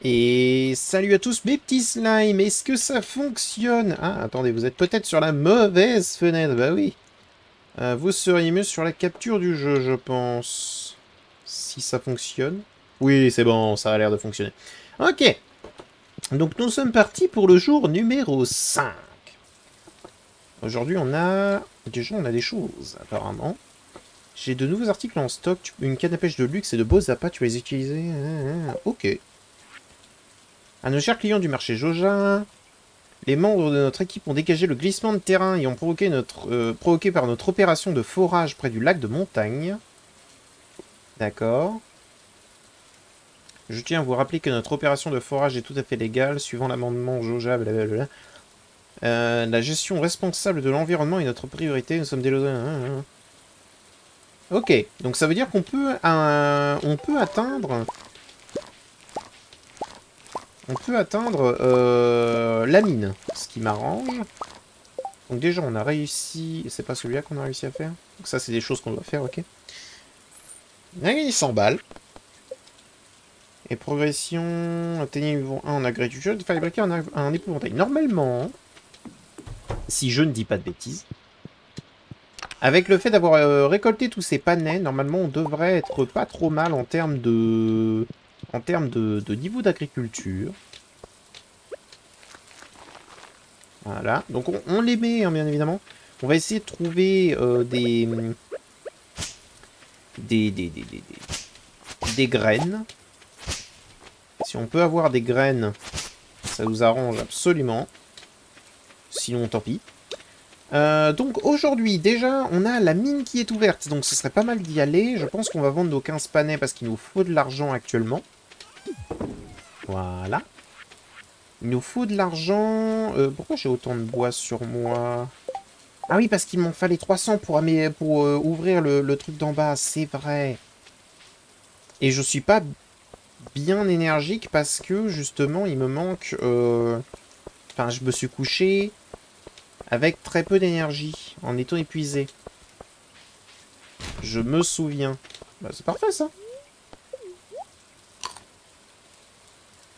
Et salut à tous mes petits slimes, est-ce que ça fonctionne? Ah, attendez, vous êtes peut-être sur la mauvaise fenêtre, bah oui. Vous seriez mieux sur la capture du jeu, je pense. Si ça fonctionne. Oui, c'est bon, ça a l'air de fonctionner. Ok, donc nous sommes partis pour le jour numéro 5. Aujourd'hui, on a des choses, apparemment. J'ai de nouveaux articles en stock, une canne à pêche de luxe et de beaux appâts, tu vas les utiliser. Ok. À nos chers clients du marché Joja, les membres de notre équipe ont dégagé le glissement de terrain et ont provoqué par notre opération de forage près du lac de Montagne. D'accord. Je tiens à vous rappeler que notre opération de forage est tout à fait légale, suivant l'amendement Joja, blablabla. La gestion responsable de l'environnement est notre priorité, nous sommes délogés. Ok, donc ça veut dire qu'on peut, on peut atteindre... On peut atteindre la mine, ce qui m'arrange. Donc déjà, on a réussi... C'est pas celui-là qu'on a réussi à faire. Donc ça, c'est des choses qu'on doit faire, ok. On a gagné 100 balles. Et progression... Atteignez niveau 1 en agriculture, il fallait fabriquer un épouvantail. Normalement, si je ne dis pas de bêtises, avec le fait d'avoir récolté tous ces panais, normalement, on devrait être pas trop mal en termes de... de niveau d'agriculture. Voilà, donc on les met, hein, bien évidemment. On va essayer de trouver des graines. Si on peut avoir des graines, ça nous arrange absolument. Sinon, tant pis. Donc aujourd'hui, déjà, on a la mine qui est ouverte. Donc ce serait pas mal d'y aller. Je pense qu'on va vendre nos 15 panais parce qu'il nous faut de l'argent actuellement. Voilà. Il nous faut de l'argent. Pourquoi j'ai autant de bois sur moi? Ah oui, parce qu'il m'en fallait 300 pour ouvrir le truc d'en bas. C'est vrai. Et je suis pas bien énergique parce que, justement, il me manque... Enfin, je me suis couché avec très peu d'énergie, en étant épuisé. Je me souviens. Bah, c'est parfait, ça.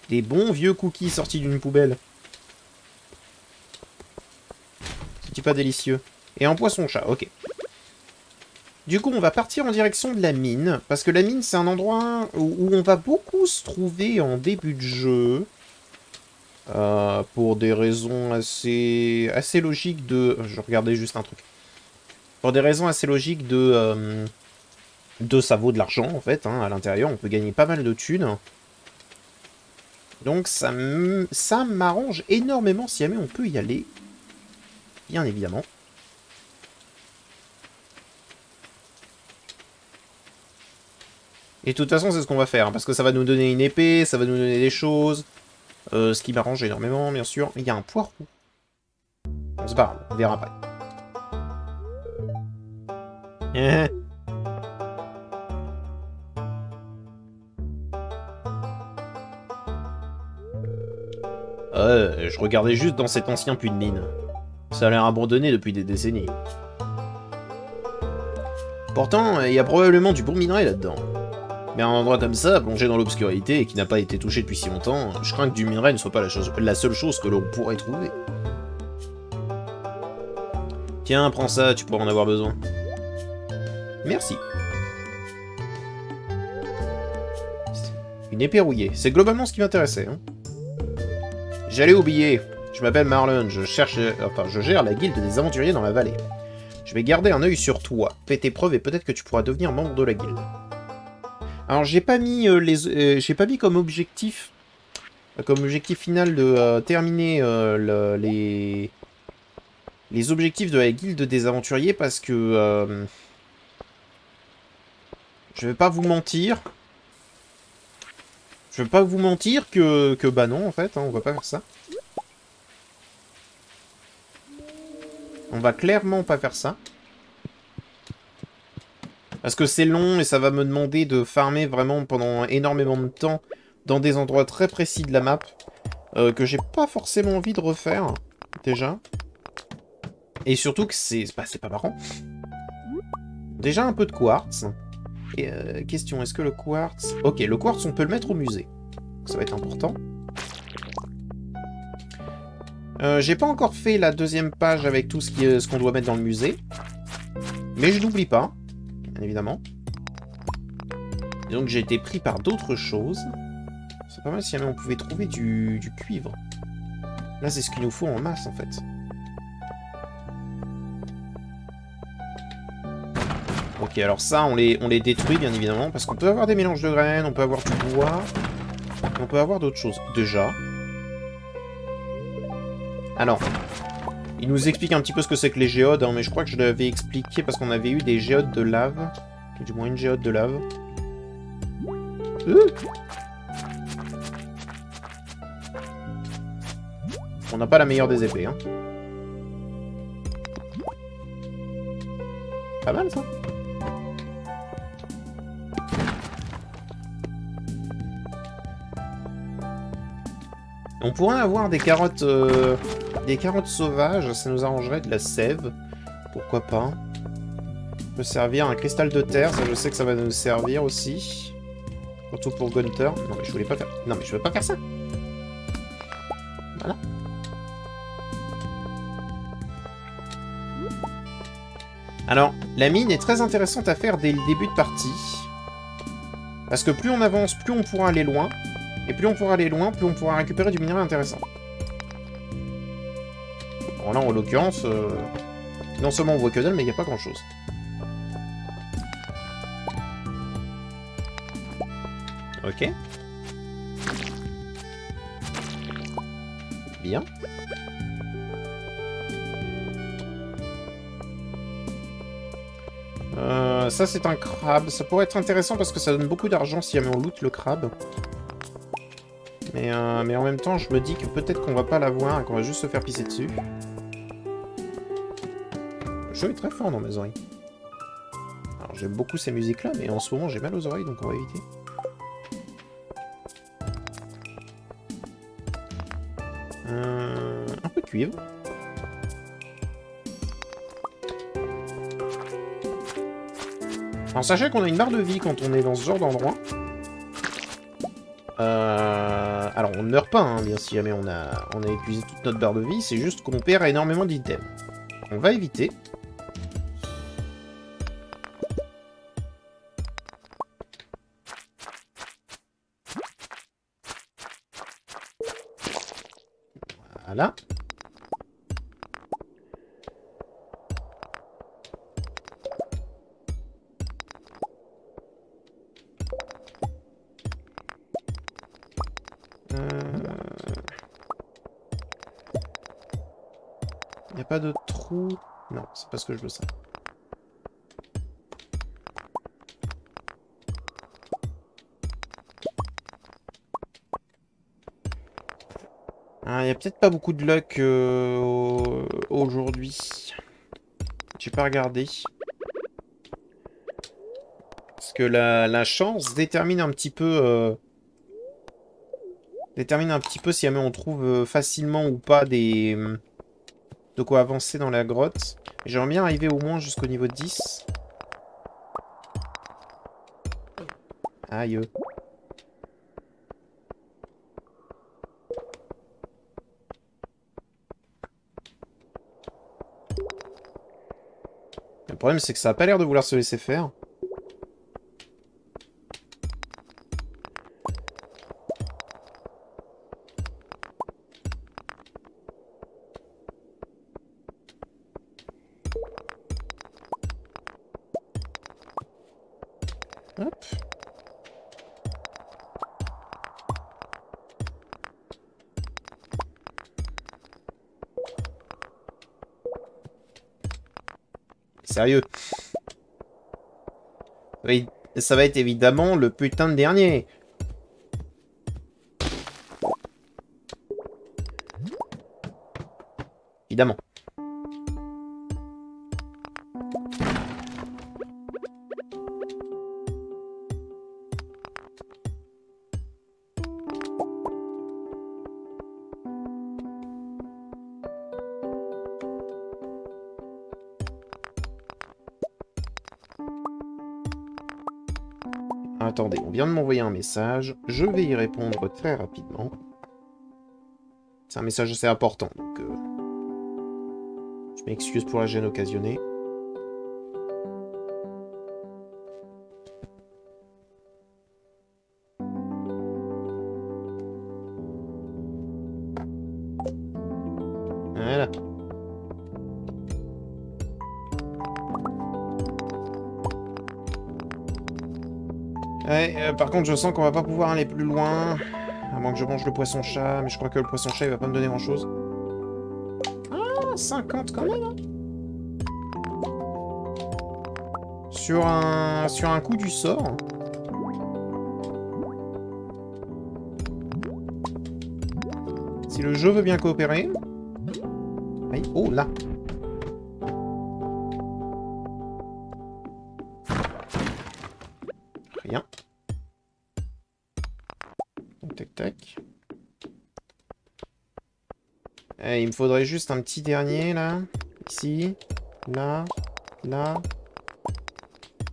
Des bons vieux cookies sortis d'une poubelle. C'est pas délicieux. Et un poisson-chat, ok. Du coup, on va partir en direction de la mine. Parce que la mine, c'est un endroit où on va beaucoup se trouver en début de jeu. Pour des raisons assez logiques de... Je regardais juste un truc. Pour des raisons assez logiques de ça vaut de l'argent, en fait, hein, à l'intérieur. On peut gagner pas mal de thunes. Donc ça m'arrange énormément si jamais on peut y aller. Bien évidemment. Et de toute façon, c'est ce qu'on va faire, hein, parce que ça va nous donner une épée, ça va nous donner des choses. Ce qui m'arrange énormément, bien sûr. Il y a un poireau. Bon, c'est pas grave, on verra après. Je regardais juste dans cet ancien puits de mine. Ça a l'air abandonné depuis des décennies. Pourtant, il y a probablement du bon minerai là-dedans. Mais un endroit comme ça, plongé dans l'obscurité et qui n'a pas été touché depuis si longtemps, je crains que du minerai ne soit pas la seule chose que l'on pourrait trouver. Tiens, prends ça, tu pourras en avoir besoin. Merci. Une épée rouillée, c'est globalement ce qui m'intéressait. Hein. J'allais oublier. Je m'appelle Marlon, je gère la guilde des aventuriers dans la vallée. Je vais garder un œil sur toi. Fais tes preuves et peut-être que tu pourras devenir membre de la guilde. Alors j'ai pas mis j'ai pas mis comme objectif final de terminer les objectifs de la guilde des aventuriers parce que je vais pas vous mentir. Je vais pas vous mentir que bah non en fait, hein, on va pas faire ça. On va clairement pas faire ça. Parce que c'est long et ça va me demander de farmer vraiment pendant énormément de temps dans des endroits très précis de la map que j'ai pas forcément envie de refaire, déjà. Et surtout que c'est pas marrant. Déjà un peu de quartz. Et question, est-ce que le quartz... Ok, le quartz on peut le mettre au musée. Ça va être important. J'ai pas encore fait la deuxième page avec tout ce qu'on doit mettre dans le musée. Mais je n'oublie pas, bien évidemment. Et donc j'ai été pris par d'autres choses. C'est pas mal si jamais on pouvait trouver du cuivre. Là, c'est ce qu'il nous faut en masse, en fait. Ok, alors ça, on les détruit, bien évidemment, parce qu'on peut avoir des mélanges de graines, on peut avoir du bois, on peut avoir d'autres choses. Déjà. Alors, il nous explique un petit peu ce que c'est que les géodes, hein, mais je crois que je l'avais expliqué parce qu'on avait eu des géodes de lave. Ou du moins une géode de lave. On n'a pas la meilleure des épées, hein. Pas mal, ça. On pourrait avoir des carottes sauvages, ça nous arrangerait de la sève. Pourquoi pas. On peut servir un cristal de terre, ça je sais que ça va nous servir aussi. Surtout pour Gunther. Non mais je voulais pas faire... Non mais je veux pas faire ça. Voilà. Alors, la mine est très intéressante à faire dès le début de partie. Parce que plus on avance, plus on pourra aller loin. Et plus on pourra aller loin, plus on pourra récupérer du minerai intéressant. Bon là, en l'occurrence, non seulement on voit que dalle, mais il n'y a pas grand-chose. Ok. Bien. Ça, c'est un crabe. Ça pourrait être intéressant parce que ça donne beaucoup d'argent si jamais on loot le crabe. Mais en même temps, je me dis que peut-être qu'on va pas l'avoir et qu'on va juste se faire pisser dessus. Le jeu est très fort dans mes oreilles. Alors, j'aime beaucoup ces musiques-là, mais en ce moment, j'ai mal aux oreilles, donc on va éviter. Un peu de cuivre. Alors, sachez qu'on a une barre de vie quand on est dans ce genre d'endroit. Alors, on ne meurt pas, hein, bien si jamais on a épuisé toute notre barre de vie, c'est juste qu'on perd énormément d'items. On va éviter. Voilà. Il n'y a pas de trou. Non, c'est pas ce que je veux ça. Il n'y a peut-être pas beaucoup de luck aujourd'hui. J'ai pas regardé. Parce que la chance détermine un petit peu... détermine un petit peu si jamais on trouve facilement ou pas de quoi avancer dans la grotte. J'aimerais bien arriver au moins jusqu'au niveau 10. Aïe. Le problème, c'est que ça a pas l'air de vouloir se laisser faire. Hop. Sérieux. Oui, ça va être évidemment le putain de dernier. Évidemment. attendez, on vient de m'envoyer un message. Je vais y répondre très rapidement. C'est un message assez important, donc... je m'excuse pour la gêne occasionnée. Voilà. Ouais, par contre, je sens qu'on va pas pouvoir aller plus loin. À moins que je mange le poisson-chat, mais je crois que le poisson-chat, il va pas me donner grand-chose. Ah, 50 quand même, hein. Sur un coup du sort. Si le jeu veut bien coopérer... Aïe, oh, là. Rien. Tac, tac. Il me faudrait juste un petit dernier, là. Ici. Là. Là.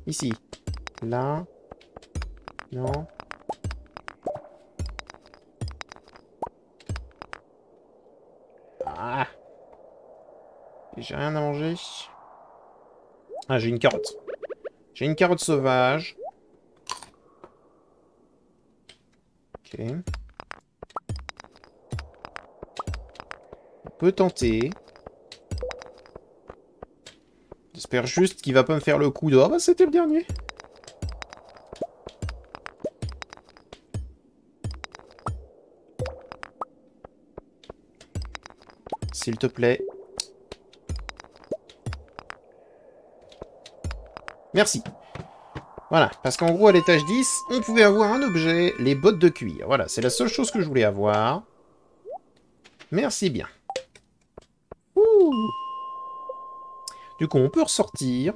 Ici. Là. Non. Ah. J'ai rien à manger. Ah, j'ai une carotte. J'ai une carotte sauvage. Ok. On peut tenter. J'espère juste qu'il va pas me faire le coup de... Ah bah c'était le dernier. S'il te plaît. Merci. Voilà, parce qu'en gros, à l'étage 10, on pouvait avoir un objet, les bottes de cuir. Voilà, c'est la seule chose que je voulais avoir. Merci bien. Ouh. Du coup, on peut ressortir.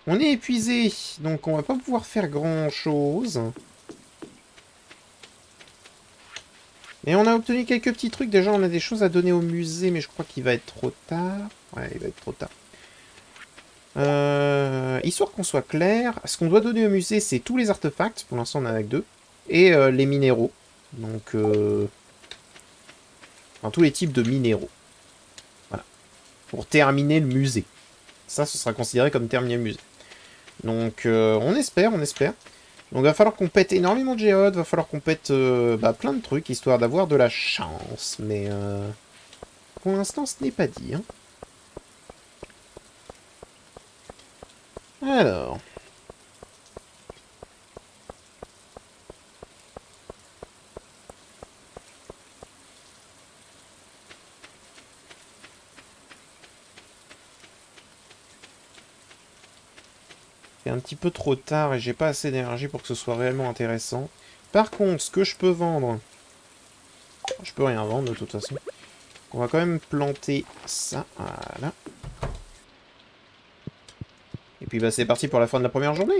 On est épuisé, donc on va pas pouvoir faire grand-chose. Mais on a obtenu quelques petits trucs. Déjà, on a des choses à donner au musée, mais je crois qu'il va être trop tard. Ouais, il va être trop tard. Histoire qu'on soit clair, ce qu'on doit donner au musée, c'est tous les artefacts. Pour l'instant, on en a que 2. Et les minéraux. Donc, enfin, tous les types de minéraux. Voilà. Pour terminer le musée. Ça, ce sera considéré comme terminer le musée. Donc, on espère. Donc, il va falloir qu'on pète énormément de géodes, va falloir qu'on pète plein de trucs, histoire d'avoir de la chance. Mais, pour l'instant, ce n'est pas dit, hein. Alors... c'est un petit peu trop tard et j'ai pas assez d'énergie pour que ce soit réellement intéressant. Par contre, ce que je peux vendre... Je peux rien vendre de toute façon. On va quand même planter ça. Voilà. Et puis bah, c'est parti pour la fin de la première journée.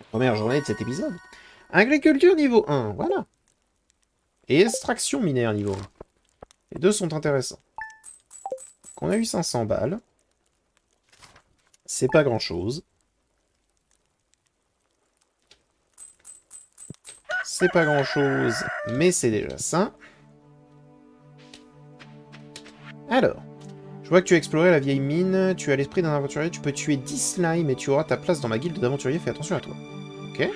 La première journée de cet épisode. Agriculture niveau 1, voilà. Et extraction minière niveau 1. Les deux sont intéressants. Donc, on a eu 500 balles. C'est pas grand-chose. C'est pas grand-chose, mais c'est déjà ça. Alors, je vois que tu as exploré la vieille mine, tu as l'esprit d'un aventurier, tu peux tuer 10 slimes et tu auras ta place dans ma guilde d'aventuriers, fais attention à toi. Ok.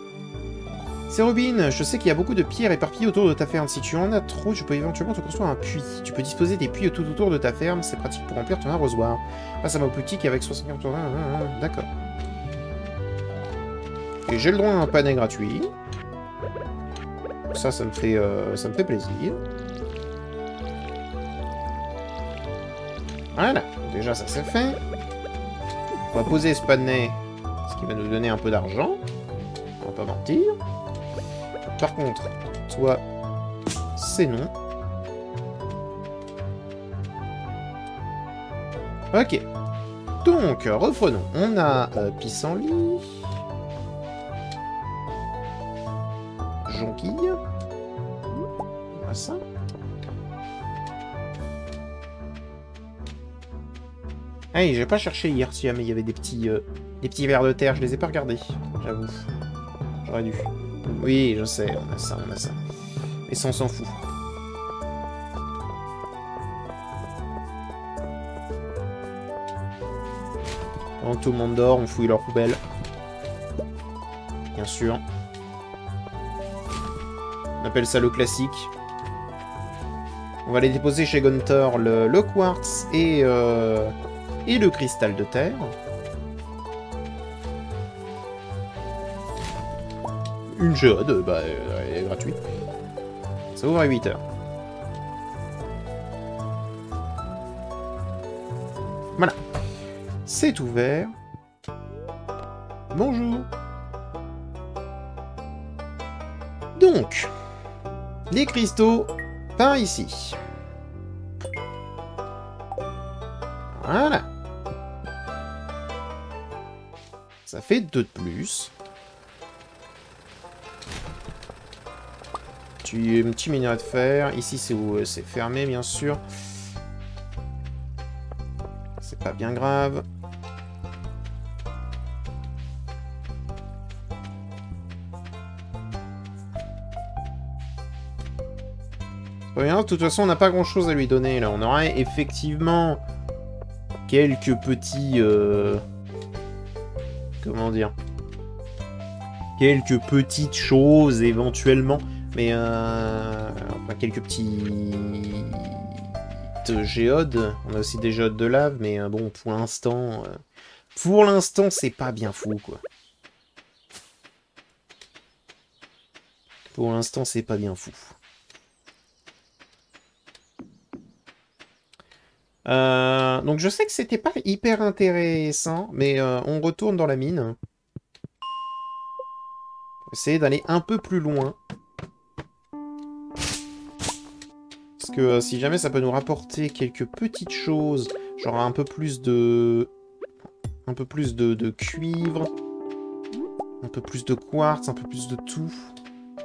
C'est Robin, je sais qu'il y a beaucoup de pierres éparpillées autour de ta ferme. Si tu en as trop, je peux éventuellement te construire un puits. Tu peux disposer des puits tout autour de ta ferme, c'est pratique pour remplir ton arrosoir. Passe à ma boutique avec 60 tours. D'accord. Et j'ai le droit à un panais gratuit. Ça me fait plaisir. Voilà, déjà ça c'est fait. On va poser ce panais, ce qui va nous donner un peu d'argent. On va pas mentir. Par contre, toi, c'est non. Ok. Donc, reprenons. On a pissenlit. Jonquille. Voilà ça. Hey, j'ai pas cherché hier si jamais il y avait des petits vers de terre, je les ai pas regardés, j'avoue. J'aurais dû. Oui, je sais, on a ça, on a ça. Mais ça, on s'en fout. Pendant que tout le monde dort, on fouille leur poubelle. Bien sûr. On appelle ça le classique. On va les déposer chez Gunther, le quartz et le cristal de terre. Une géode, bah, elle est gratuite. Ça ouvre à 8 h. Voilà. C'est ouvert. Bonjour. Donc, les cristaux par ici. Voilà. Ça fait 2 de plus. Un petit minerai de fer. Ici, c'est fermé, bien sûr. C'est pas bien grave. C'est pas bien, de toute façon, on n'a pas grand-chose à lui donner, là. On aurait effectivement quelques petits... comment dire? Quelques petites choses, éventuellement. Mais, enfin, quelques petits géodes. On a aussi des géodes de lave, mais bon, pour l'instant, c'est pas bien fou, quoi. Pour l'instant, c'est pas bien fou. Donc, je sais que c'était pas hyper intéressant, mais on retourne dans la mine. Essayer d'aller un peu plus loin. Parce que si jamais ça peut nous rapporter quelques petites choses, genre un peu plus de... cuivre, un peu plus de quartz, un peu plus de tout,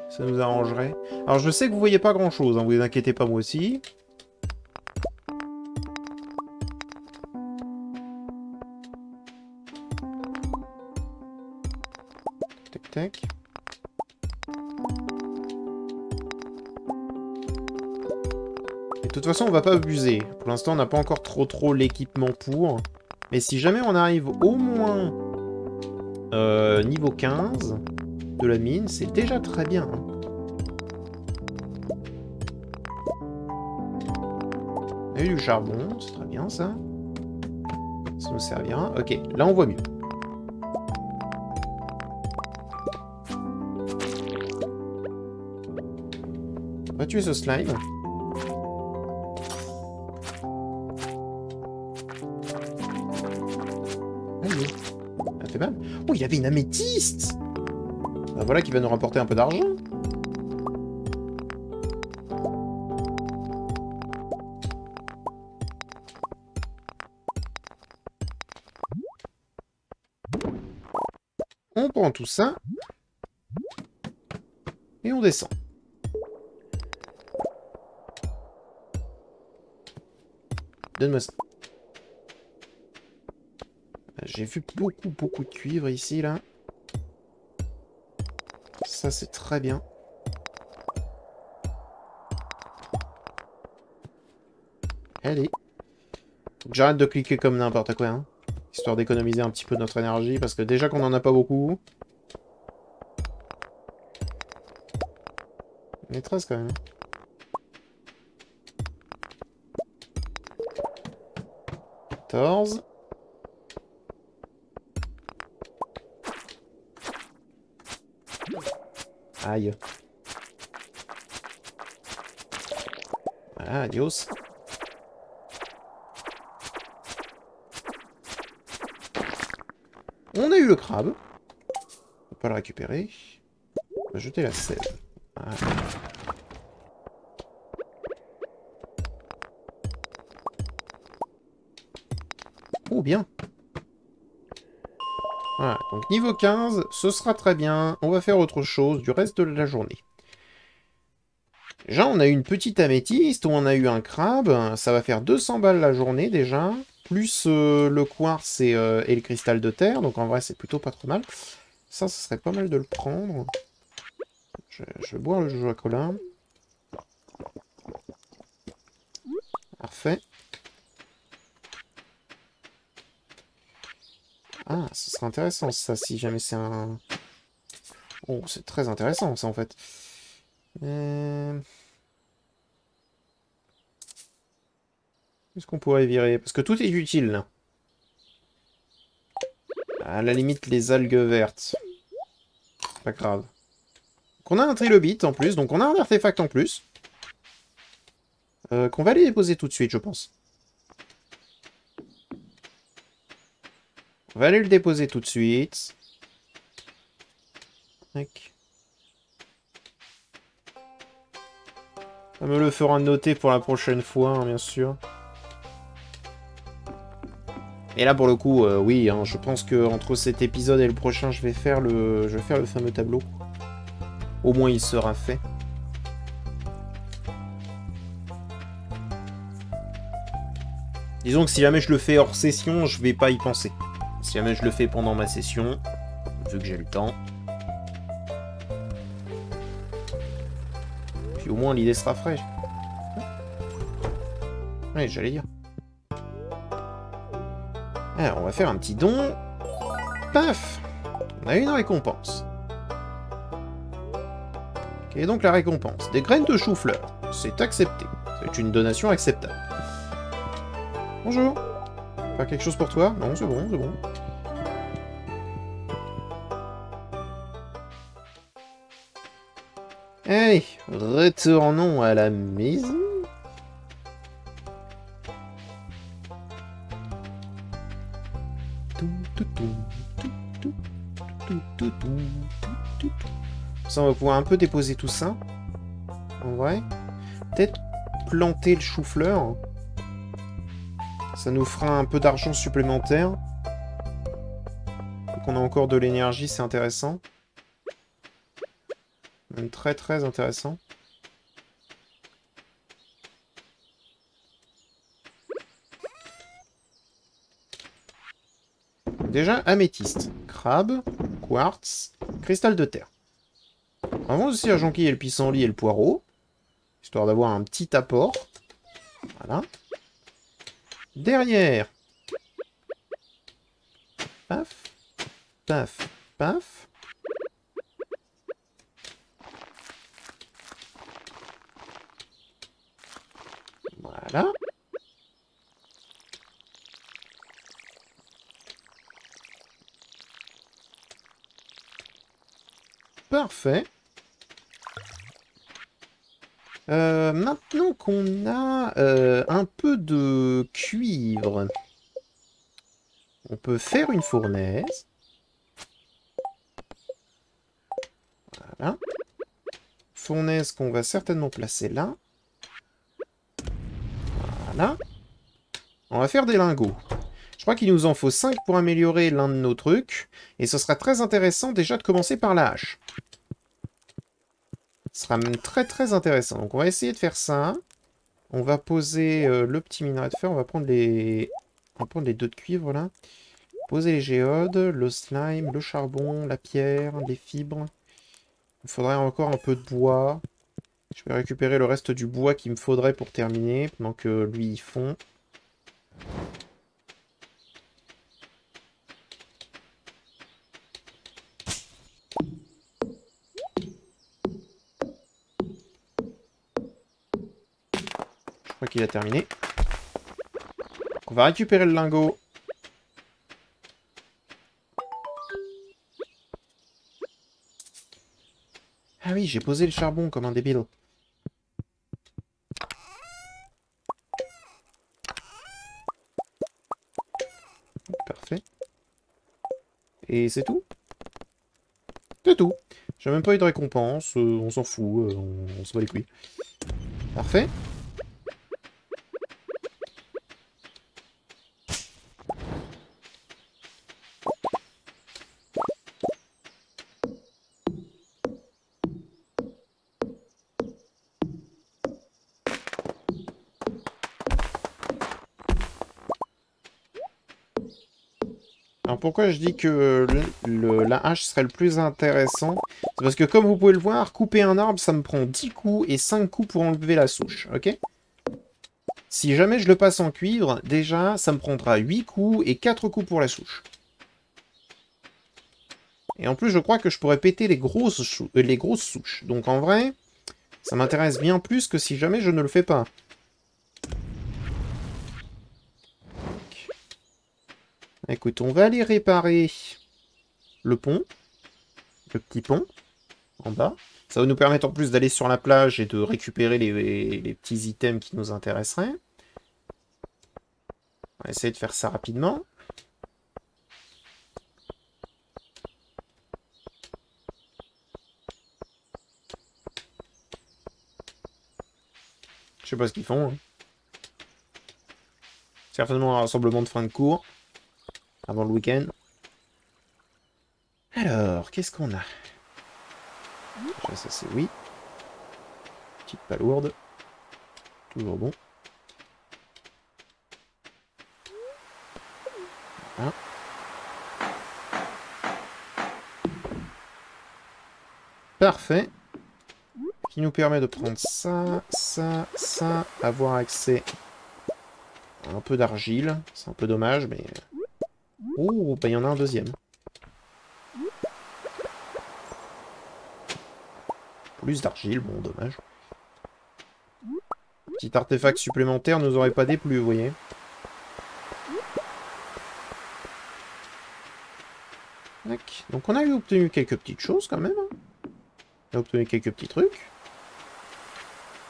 ça nous arrangerait. Alors je sais que vous voyez pas grand chose, hein, vous inquiétez pas, moi aussi. Tac tac. De toute façon, on va pas abuser. Pour l'instant, on n'a pas encore trop l'équipement pour. Mais si jamais on arrive au moins niveau 15 de la mine, c'est déjà très bien. Hein. On a eu du charbon, c'est très bien ça. Ça nous servira. Ok, là on voit mieux. On va tuer ce slime. Oh, il y avait une améthyste! Ben voilà qui va nous rapporter un peu d'argent. On prend tout ça. Et on descend. Donne-moi ça. J'ai vu beaucoup de cuivre ici, là. Ça, c'est très bien. Allez. Faut que j'arrête de cliquer comme n'importe quoi, hein. Histoire d'économiser un petit peu notre énergie, parce que déjà qu'on en a pas beaucoup. On est 13 quand même. 14. Aïe. Voilà, adios. On a eu le crabe. On va pas le récupérer. On va jeter la sève. Voilà. Oh, bien. Voilà, donc niveau 15, ce sera très bien. On va faire autre chose du reste de la journée. Déjà, on a eu une petite améthyste, on a eu un crabe. Ça va faire 200 balles la journée déjà. Plus le quartz et le cristal de terre. Donc en vrai, c'est plutôt pas trop mal. Ça, ce serait pas mal de le prendre. Je vais boire le jojo à cola. Parfait. Ah, ce serait intéressant ça, si jamais c'est un... Oh, c'est très intéressant ça en fait. Qu'est-ce qu'on pourrait virer? Parce que tout est utile là. À la limite, les algues vertes. Pas grave. Donc on a un trilobite en plus, donc on a un artefact en plus. Qu'on va aller déposer tout de suite, je pense. On va aller le déposer tout de suite. Tac. Ça me le fera noter pour la prochaine fois, hein, bien sûr. Et là, pour le coup, oui, hein, je pense que entre cet épisode et le prochain, je vais faire le fameux tableau. Au moins, il sera fait. Disons que si jamais je le fais hors session, je vais pas y penser. Si jamais je le fais pendant ma session, vu que j'ai le temps. Puis au moins, l'idée sera fraîche. Oui, j'allais dire. Alors, on va faire un petit don. Paf! On a une récompense. Quelle est donc la récompense? Des graines de chou-fleur. C'est accepté. C'est une donation acceptable. Bonjour. Faire quelque chose pour toi? Non, c'est bon, c'est bon. Allez, retournons à la maison. Ça, on va pouvoir un peu déposer tout ça. En vrai. Peut-être planter le chou-fleur. Ça nous fera un peu d'argent supplémentaire. Donc on a encore de l'énergie, c'est intéressant. Même très très intéressant. Déjà, améthyste, crabe, quartz, cristal de terre. Avant aussi à jonquille et le pissenlit et le poireau. Histoire d'avoir un petit apport. Voilà. Derrière. Paf. Paf. Paf. Voilà. Parfait. Maintenant qu'on a un peu de cuivre, on peut faire une fournaise. Voilà. Fournaise qu'on va certainement placer là. Voilà. On va faire des lingots. Je crois qu'il nous en faut 5 pour améliorer l'un de nos trucs. Et ce sera très intéressant déjà de commencer par la hache. Ce sera même très très intéressant. Donc on va essayer de faire ça. On va poser le petit minerai de fer. On va prendre les... On va prendre les 2 de cuivre là. Poser les géodes, le slime, le charbon, la pierre, les fibres. Il faudrait encore un peu de bois. Je vais récupérer le reste du bois qu'il me faudrait pour terminer, pendant que lui il fond. Je crois qu'il a terminé. On va récupérer le lingot. Ah oui, j'ai posé le charbon comme un débile. Parfait. Et c'est tout? C'est tout. J'ai même pas eu de récompense, on s'en fout, on se bat les couilles. Parfait. Alors pourquoi je dis que la hache serait le plus intéressant? C'est parce que comme vous pouvez le voir, couper un arbre, ça me prend 10 coups et 5 coups pour enlever la souche, ok? Si jamais je le passe en cuivre, déjà, ça me prendra 8 coups et 4 coups pour la souche. Et en plus, je crois que je pourrais péter les grosses souches. Donc en vrai, ça m'intéresse bien plus que si jamais je ne le fais pas. Écoute, on va aller réparer le pont. Le petit pont, en bas. Ça va nous permettre en plus d'aller sur la plage et de récupérer les petits items qui nous intéresseraient. On va essayer de faire ça rapidement. Je sais pas ce qu'ils font. Hein. Certainement un rassemblement de fin de cours. Avant le week-end. Alors, qu'est-ce qu'on a? Ça c'est oui. Petite palourde. Toujours bon. Voilà. Parfait. Qui nous permet de prendre ça, ça, ça. Avoir accès à un peu d'argile. C'est un peu dommage, mais... Oh, bah il y en a un deuxième. Plus d'argile, bon, dommage. Petit artefact supplémentaire nous aurait pas déplu, vous voyez. Donc on a obtenu quelques petites choses quand même. On a obtenu quelques petits trucs.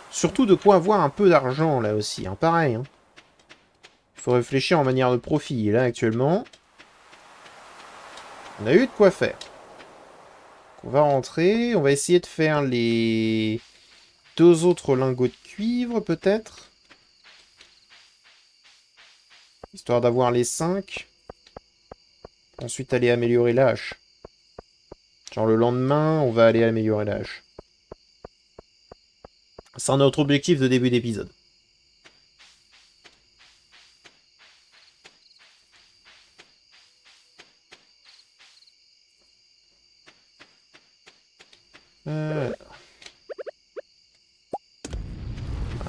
Surtout de quoi avoir un peu d'argent là aussi, hein, pareil. Hein. Il faut réfléchir en manière de profit. Et là actuellement, on a eu de quoi faire. On va rentrer, on va essayer de faire les 2 autres lingots de cuivre peut-être. Histoire d'avoir les 5. Ensuite aller améliorer la hache. Genre le lendemain, on va aller améliorer la hache. C'est notre objectif de début d'épisode.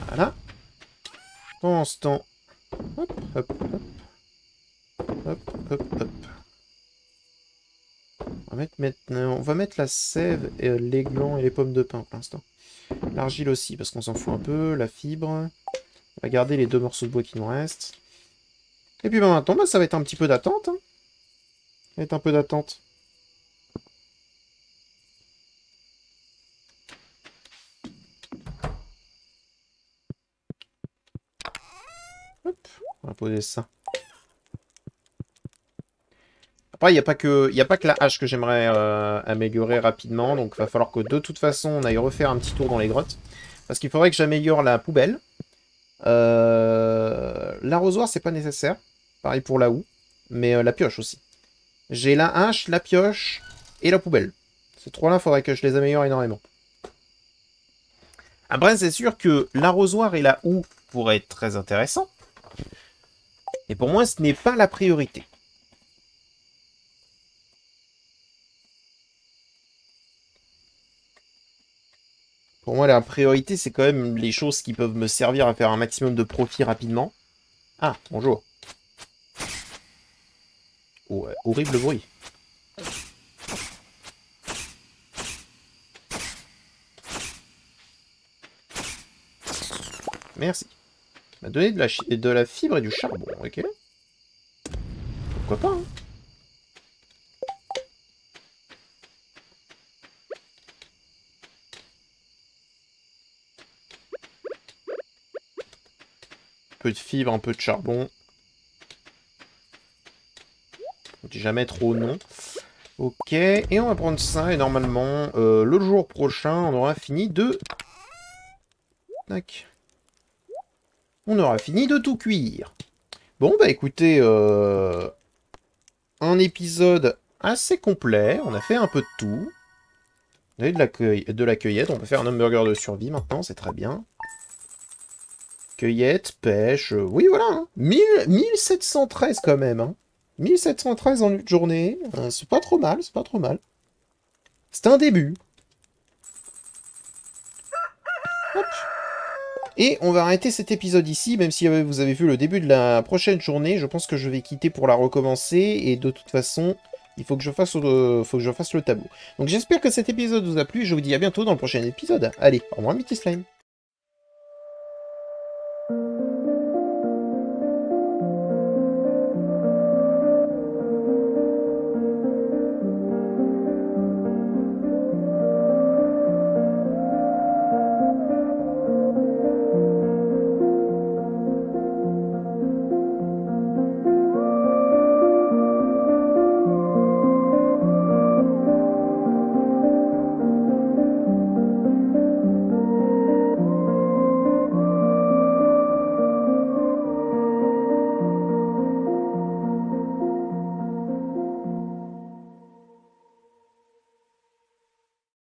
Voilà. Pendant ce temps... Hop, hop, hop. Hop, hop, hop. On va mettre la sève, et les glands et les pommes de pin pour l'instant. L'argile aussi, parce qu'on s'en fout un peu. La fibre. On va garder les 2 morceaux de bois qui nous restent. Et puis maintenant, bah, ça va être un petit peu d'attente. Hein. Ça va être un peu d'attente. Hop, on va poser ça. Après, il n'y a pas que la hache que j'aimerais améliorer rapidement. Donc, il va falloir que de toute façon, on aille refaire un petit tour dans les grottes. Parce qu'il faudrait que j'améliore la poubelle. L'arrosoir, c'est pas nécessaire. Pareil pour la houe. Mais la pioche aussi. J'ai la hache, la pioche et la poubelle. Ces 3-là, il faudrait que je les améliore énormément. Après, c'est sûr que l'arrosoir et la houe pourraient être très intéressants. Et pour moi, ce n'est pas la priorité. Pour moi, la priorité, c'est quand même les choses qui peuvent me servir à faire un maximum de profit rapidement. Ah, bonjour. Oh, horrible bruit. Merci. Il m'a donné de la fibre et du charbon, ok. Pourquoi pas, hein. Un peu de fibre, un peu de charbon. On dit jamais trop non. Ok, et on va prendre ça, et normalement, le jour prochain, on aura fini de... Tac. On aura fini de tout cuire. Bon, bah écoutez, un épisode assez complet, on a fait un peu de tout. On a eu de la cueillette, on peut faire un hamburger de survie maintenant, c'est très bien. Cueillette, pêche, oui voilà, hein. 1713 quand même, hein. 1713 en une journée. C'est pas trop mal, c'est pas trop mal. C'est un début. Hop. Et on va arrêter cet épisode ici, même si vous avez vu le début de la prochaine journée. Je pense que je vais quitter pour la recommencer. Et de toute façon, il faut que je fasse le tableau. Donc j'espère que cet épisode vous a plu. Je vous dis à bientôt dans le prochain épisode. Allez, au revoir, Mythy Slime.